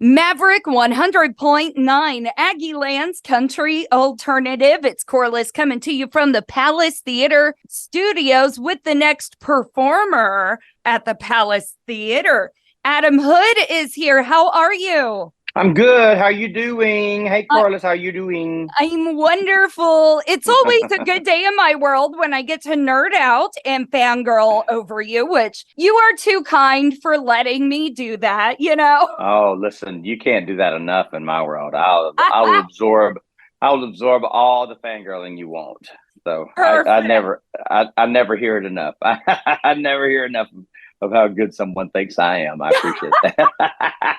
Maverick 100.9 Aggie Lands Country Alternative. It's Corliss coming to you from the Palace Theater Studios with the next performer at the Palace Theater. Adam Hood is here. How are you? I'm good. How you doing? Hey, I, Carlos, how you doing? I'm wonderful. It's always a good day in my world when I get to nerd out and fangirl over you, which you are too kind for letting me do that, you know? Oh, listen, you can't do that enough in my world. I'll absorb all the fangirling you want. So I Perfect. never hear it enough. I never hear enough of how good someone thinks I am. I appreciate that.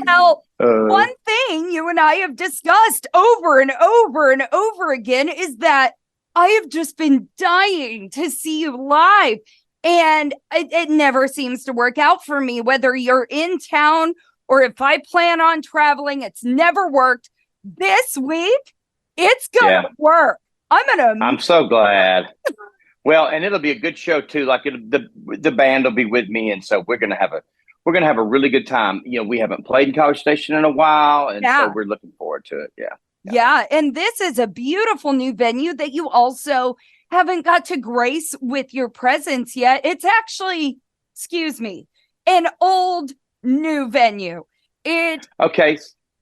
Well, uh, one thing you and I have discussed over and over and over again is that I have just been dying to see you live. And it never seems to work out for me, whether you're in town or if I plan on traveling, it's never worked. This week, it's going yeah, to work. I'm going I'm so glad. Well, and it'll be a good show too. Like the band will be with me, and so we're gonna have a really good time. We haven't played in College Station in a while, and so yeah. we're looking forward to it. Yeah, yeah. Yeah. And this is a beautiful new venue that you also haven't got to grace with your presence yet. It's actually, excuse me, an old new venue. It, Okay.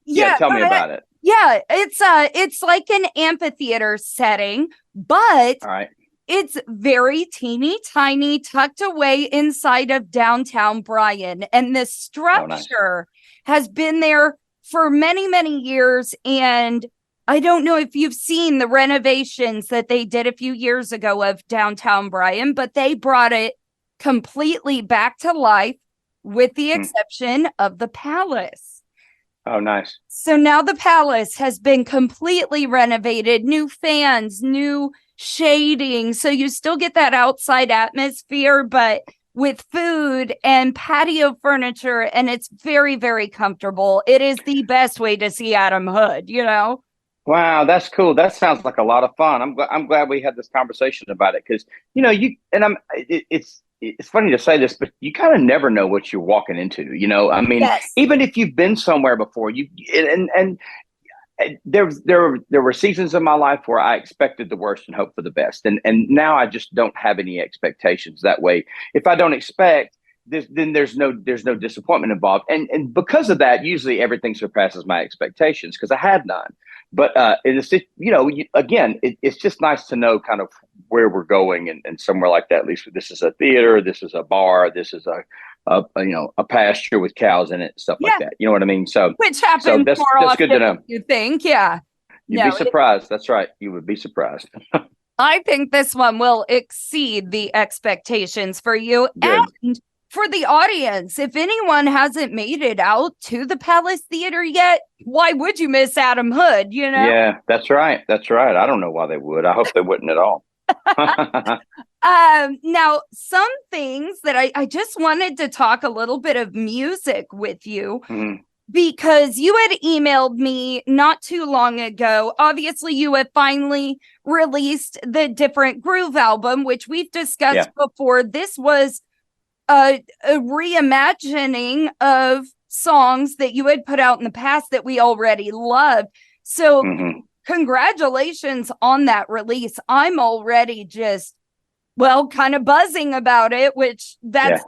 Yeah, yeah, tell me about it. yeah, it's like an amphitheater setting, but All right. it's very teeny tiny, tucked away inside of downtown Bryan. And the Oh, nice. structure has been there for many, many years. And I don't know if you've seen the renovations that they did a few years ago of downtown Bryan, but they brought it completely back to life with the Hmm. exception of the palace. Oh, nice. So now the palace has been completely renovated, new fans, new shading. So you still get that outside atmosphere, but with food and patio furniture, and it's very, very comfortable. It is the best way to see Adam Hood, you know? Wow, that's cool. That sounds like a lot of fun. I'm glad we had this conversation about it because you and it's funny to say this, but you kind of never know what you're walking into. I mean, Yes. even if you've been somewhere before, you and there were seasons of my life where I expected the worst and hoped for the best, and now I just don't have any expectations that way. If I don't expect, then there's no disappointment involved, and because of that, usually everything surpasses my expectations because I had none. But it's just, again, it's just nice to know kind of where we're going and somewhere like that. At least this is a theater, this is a bar, this is a pasture with cows in it, stuff like Yeah. that. You know what I mean? Which So happens that's more that's good to often know. than you think. Yeah. You'd be No, surprised. That's right. You would be surprised. I think this one will exceed the expectations for you Good. and for the audience. If anyone hasn't made it out to the Palace Theater yet, why would you miss Adam Hood, you know? Yeah, that's right. That's right. I don't know why they would. I hope they wouldn't at all. Now some things that I just wanted to talk a little bit of music with you Mhm. because you had emailed me not too long ago. Obviously, you have finally released the Different Groove album, which we've discussed Yeah. before. This was a reimagining of songs that you had put out in the past that we already loved. So, Hmm. congratulations on that release. I'm already just, well, kind of buzzing about it, which Yeah. that's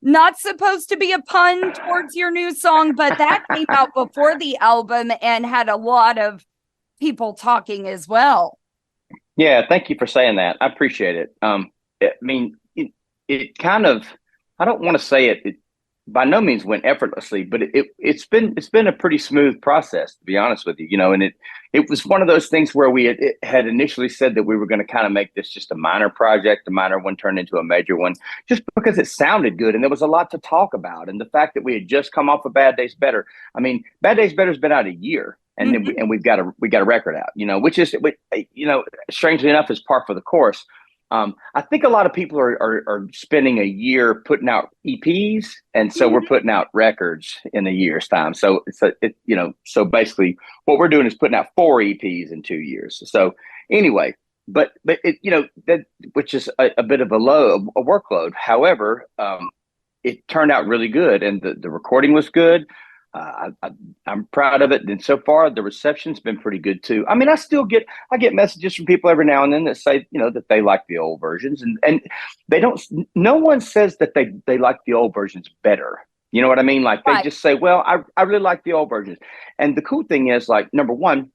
not supposed to be a pun towards your new song, but that came out before the album and had a lot of people talking as well. Yeah. Thank you for saying that. I appreciate it. I mean, it kind of, I don't want to say it by no means went effortlessly, but it's been a pretty smooth process, to be honest with you. And it was one of those things where it had initially said that we were going to kind of make this just a minor project, a minor one turned into a major one, just because it sounded good and there was a lot to talk about, and the fact that we had just come off of Bad Days Better. I mean, Bad Days Better's been out a year. And then Mhm. we got a record out, which is, strangely enough, is par for the course. I think a lot of people are spending a year putting out EPs, and so we're putting out records in a year's time. So so basically, what we're doing is putting out 4 EPs in 2 years. So anyway, but that which is a bit of a workload. However, it turned out really good, and the recording was good. I'm proud of it, and so far the reception's been pretty good too. I mean, I get messages from people every now and then that say, that they like the old versions, and they don't. No one says that they like the old versions better. You know what I mean? Like they just say, well, I really like the old versions. And the cool thing is, like, number one,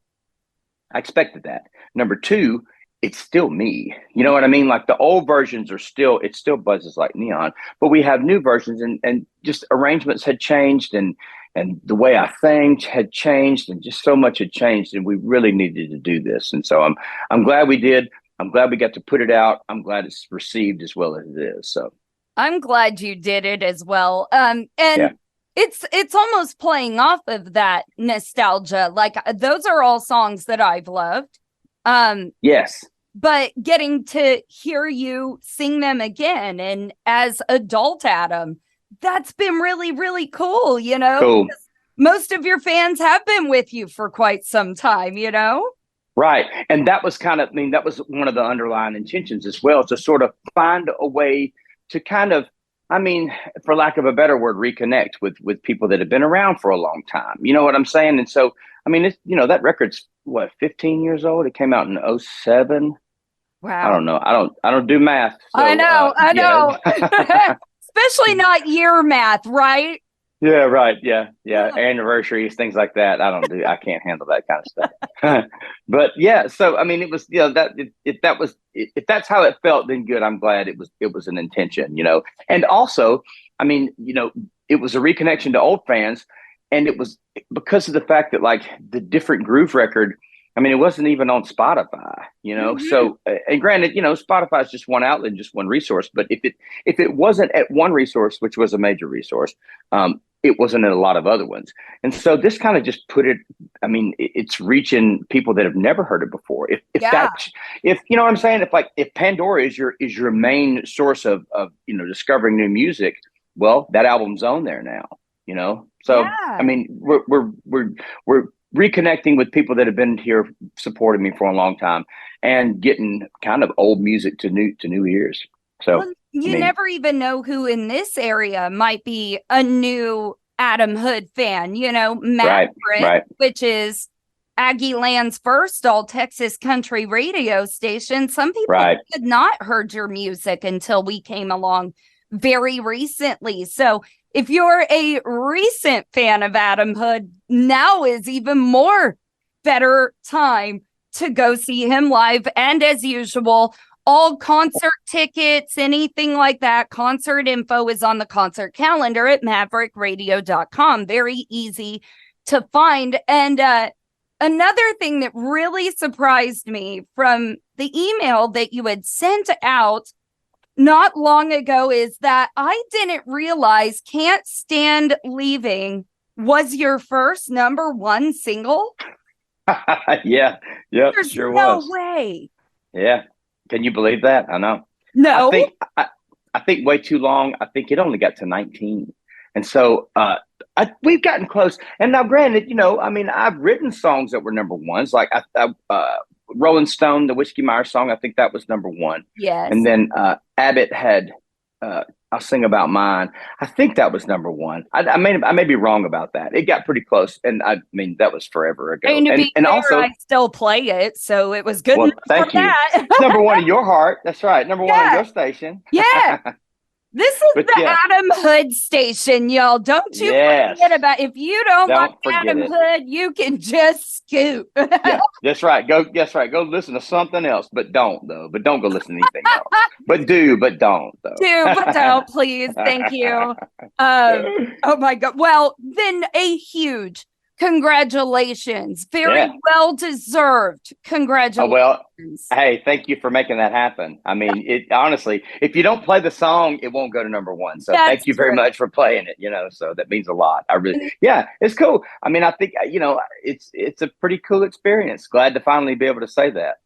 I expected that. Number two, it's still me. You know what I mean? Like the old versions it still buzzes like neon, but we have new versions, and just arrangements had changed, and the way I think had changed, and just so much had changed, and we really needed to do this. And so I'm glad we did. I'm glad we got to put it out. I'm glad it's received as well as it is. So I'm glad you did it as well. And it's almost playing off of that nostalgia. Like those are all songs that I've loved. Yes. But getting to hear you sing them again, and as adult Adam, that's been really, really cool, Cool. Most of your fans have been with you for quite some time, Right. And that was that was one of the underlying intentions as well, to sort of find a way to kind of, for lack of a better word, reconnect with people that have been around for a long time. You know what I'm saying? And so, it's, that record's 15 years old. It came out in 2007. Wow. I don't know. I don't do math. So, I know. Especially not year math, right? Yeah, right. Yeah. Anniversaries, things like that. I can't handle that kind of stuff. But yeah, so it was, if that's how it felt, then good. I'm glad it was an intention, And also, it was a reconnection to old fans, and it was because of the fact that, like, the Different Groove record, it wasn't even on Spotify, Mm-hmm. So, and granted, Spotify is just one outlet, just one resource. But if it wasn't at one resource, which was a major resource, it wasn't in a lot of other ones. And so this kind of just put it, it's reaching people that have never heard it before. If you know what I'm saying? If Pandora is your main source of discovering new music, well, that album's on there now, So, we're reconnecting with people that have been here supporting me for a long time, and getting kind of old music to new ears. So, well, you never even know who in this area might be a new Adam Hood fan. Matt, right. Which is Aggie Land's first all Texas country radio station. Some people had not heard your music until we came along very recently. So if you're a recent fan of Adam Hood, now is even more better time to go see him live. And as usual, all concert tickets, anything like that, concert info is on the concert calendar at maverickradio.com. Very easy to find. And another thing that really surprised me from the email that you had sent out not long ago is that I didn't realize Can't Stand Leaving was your first #1 single. Yeah. There's sure no was. way. Yeah. Can you believe that? I know. No. I think way too long. I think it only got to 19. And so we've gotten close. And now, granted, I've written songs that were #1s. Like Rolling Stone, the Whiskey Myers song, I think that was #1. Yes. And then Abbott had I'll Sing About Mine. I think that was #1. I may be wrong about that. It got pretty close, and that was forever ago. And to be fair, also, I still play it, so it was good enough thank for you. that. It's #1 in your heart. That's right. #1 on your station. Yeah. This is Adam Hood station, y'all. Don't you forget about it. If you don't like Adam Hood, you can just scoot. Yeah, that's right. Go listen to something else, but don't go listen to anything else. But don't though. But don't, please. Thank you. Oh my God. Well, then a huge congratulations. Very well deserved. Congratulations. Oh, well, hey, thank you for making that happen. It honestly, if you don't play the song, it won't go to #1. So thank you very much for playing it, so that means a lot. It's cool. I think, it's a pretty cool experience. Glad to finally be able to say that,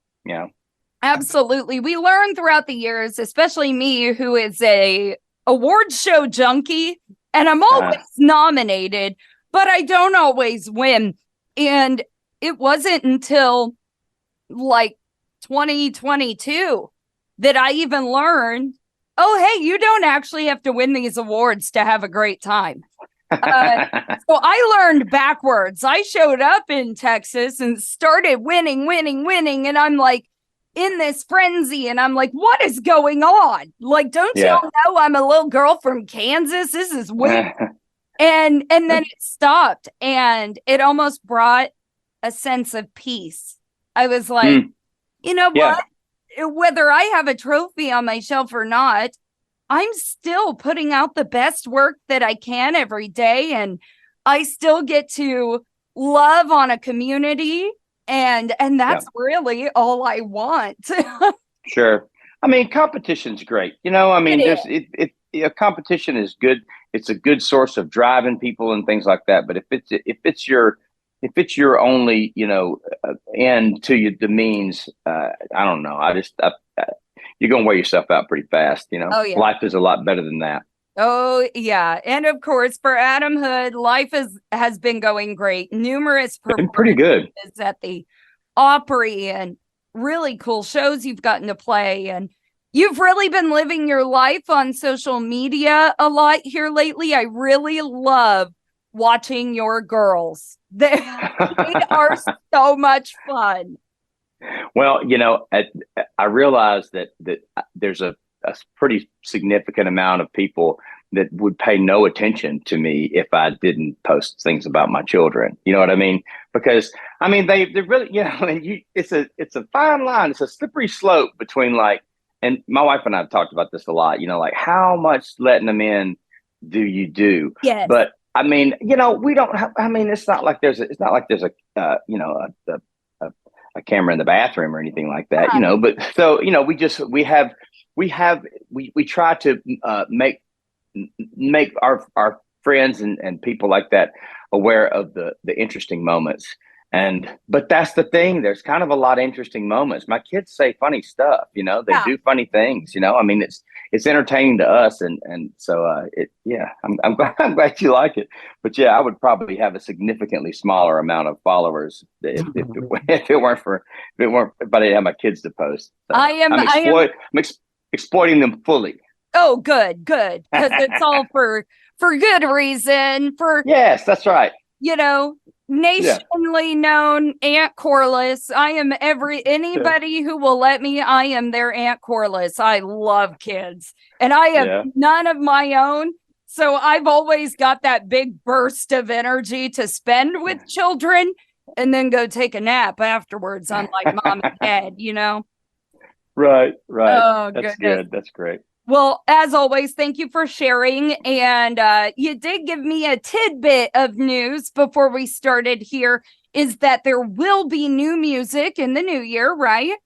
Absolutely. We learned throughout the years, especially me, who is a award show junkie, and I'm always nominated, but I don't always win. And it wasn't until like 2022 that I even learned Oh, hey, you don't actually have to win these awards to have a great time. Uh, so I learned backwards. I showed up in Texas and started winning, winning, winning. And I'm like in this frenzy. And I'm like, what is going on? Like, don't Yeah. y'all know I'm a little girl from Kansas? This is weird. And then it stopped and it almost brought a sense of peace. I was like, you know Yeah. what? Whether I have a trophy on my shelf or not, I'm still putting out the best work that I can every day. And I still get to love on a community. And Yeah. that's really all I want. Sure. I mean, competition's great. You know, I It mean, is. competition is good. It's a good source of driving people and things like that. But if it's your only, end to you, the means, I don't know. You're going to wear yourself out pretty fast. Oh, yeah. Life is a lot better than that. Oh, yeah. And of course, for Adam Hood, life has been going great. Numerous Been pretty good. performances at the Opry and really cool shows you've gotten to play. And you've really been living your life on social media a lot here lately. I really love watching your girls. They are so much fun. Well, I realize that there's a pretty significant amount of people that would pay no attention to me if I didn't post things about my children. You know what I mean? Because I mean they really, and it's a fine line. It's a slippery slope between like, and my wife and I have talked about this a lot. Like how much letting them in do you do? Yes. But I mean, we don't have. I mean, it's not like there's a a camera in the bathroom or anything like that, but so, we try to make our friends and people like that aware of the interesting moments. But that's the thing. There's kind of a lot of interesting moments. My kids say funny stuff, they do funny things, I mean, it's entertaining to us. And so, I'm glad you like it, but yeah, I would probably have a significantly smaller amount of followers if it weren't if I didn't have my kids to post. So I'm exploiting them fully. Oh, good. Because it's all for good reason. Yes, that's right. Nationally known Aunt Corliss. I am anybody who will let me, I am their Aunt Corliss. I love kids and I have none of my own. So I've always got that big burst of energy to spend with children and then go take a nap afterwards. Unlike mom and dad, Right. Oh, That's goodness. good. That's great. Well, as always, thank you for sharing. And you did give me a tidbit of news before we started here, is that there will be new music in the new year, right?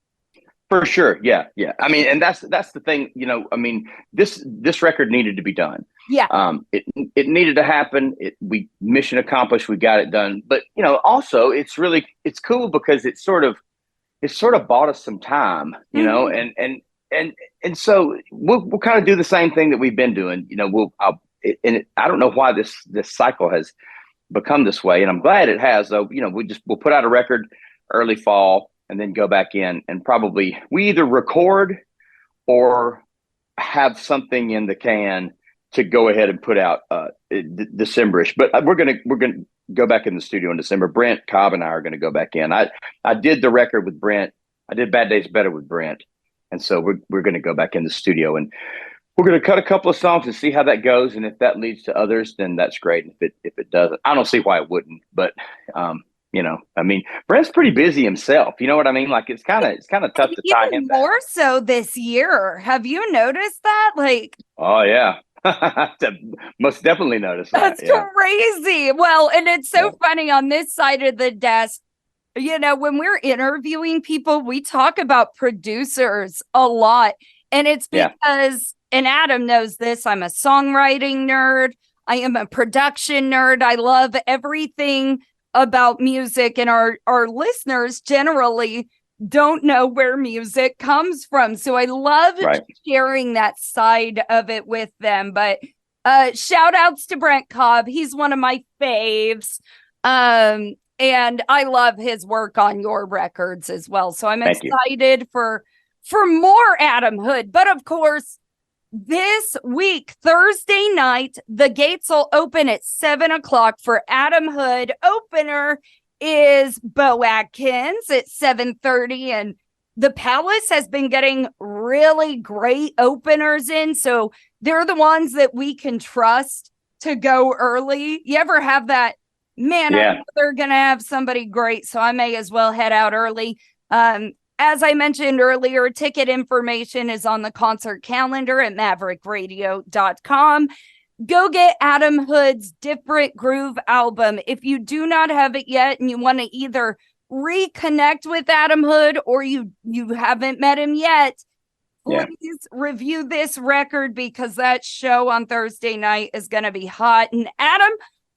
For sure. Yeah. I mean, and that's the thing, I mean, this record needed to be done. Yeah. It needed to happen. We mission accomplished. We got it done. But, also it's cool because it sort of bought us some time, and so we'll kind of do the same thing that we've been doing. I don't know why this cycle has become this way, and I'm glad it has. Though, we'll put out a record early fall and then go back in and probably we either record or have something in the can to go ahead and put out Decemberish. But we're gonna go back in the studio in December. Brent Cobb and I are gonna go back in. I did the record with Brent. I did Bad Days Better with Brent. And so we're going to go back in the studio and we're going to cut a couple of songs and see how that goes. And if that leads to others, then that's great. If it doesn't, I don't see why it wouldn't. But I mean, Brent's pretty busy himself. You know what I mean? Like it's kind of tough to tie him down. More so this year. Have you noticed that? Like, oh yeah, most definitely noticed that. That's crazy. Well, and it's so funny on this side of the desk. When we're interviewing people, we talk about producers a lot. And it's because, and Adam knows this, I'm a songwriting nerd. I am a production nerd. I love everything about music. And our listeners generally don't know where music comes from. So I love sharing that side of it with them. But shout outs to Brent Cobb. He's one of my faves. And I love his work on your records as well. So I'm excited for more Adam Hood. But of course, this week, Thursday night, the gates will open at 7 o'clock for Adam Hood. Opener is Bo Atkins at 7:30, and the Palace has been getting really great openers in, so they're the ones that we can trust to go early. You ever have that, man, I know they're going to have somebody great, so I may as well head out early. As I mentioned earlier, ticket information is on the concert calendar at maverickradio.com. Go get Adam Hood's Different Groove album. If you do not have it yet and you want to either reconnect with Adam Hood or you haven't met him yet, please review this record, because that show on Thursday night is going to be hot. And Adam,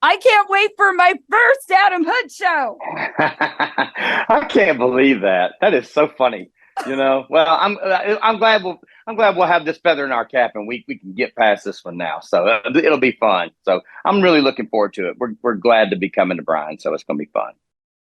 I can't wait for my first Adam Hood show. I can't believe that. That is so funny. Well, I'm glad we'll have this feather in our cap, and we can get past this one now. So it'll be fun. So I'm really looking forward to it. We're glad to be coming to Bryan, so it's going to be fun.